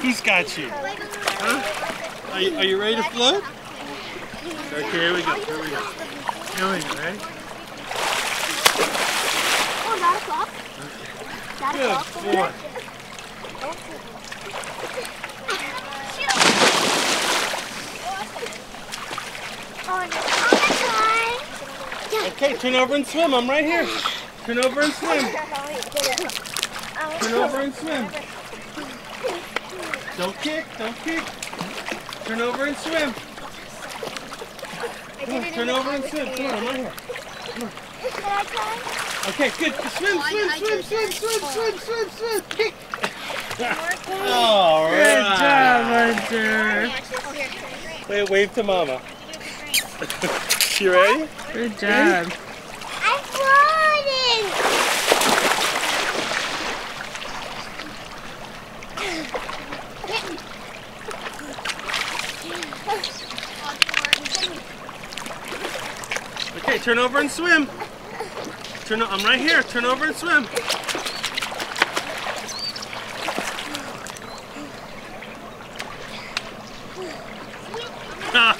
Who's got you? Huh? Are you ready to float? Okay, here we go. Here we go. Here we go, ready? Oh, not a flop. Good boy. Okay, turn over and swim. I'm right here. Turn over and swim. Turn over and swim. Don't kick. Don't kick. Turn over and swim. Turn over and swim. Come on, I'm right here. Come on. Okay, good. Swim, swim, swim, swim, swim, swim, swim, swim. Kick. All right. Good job, Hunter. Wait, wave to Mama. You ready? Good job. I'm floating. Okay, turn over and swim. I'm right here. Turn over and swim.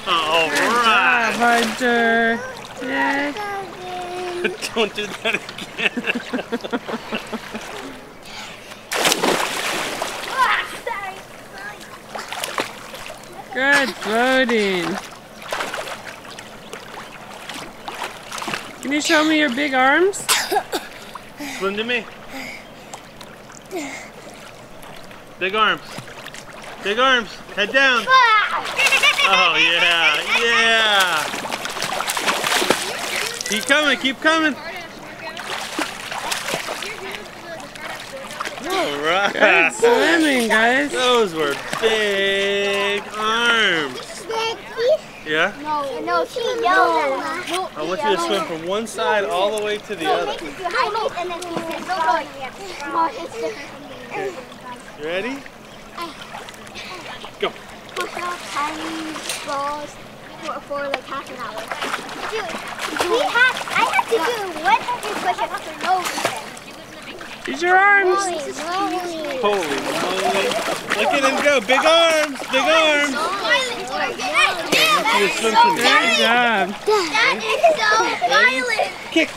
All right. Good job, Hunter. Yeah. Don't do that again. Good floating. Can you show me your big arms? Swim to me. Big arms. Big arms. Head down. Oh, yeah. Yeah. Keep coming. Keep coming. All right. Good swimming, guys. Those were big arms. Yeah? No, she yelled at us. I want you to swim from one side all the way to the other. You ready? Go. Push up tiny balls for like half an hour. I have to do 100 push-ups for no reason. Use your arms. Holy moly. Look at him go. Big arms. Big arms. Good job. That is so violent. Kick.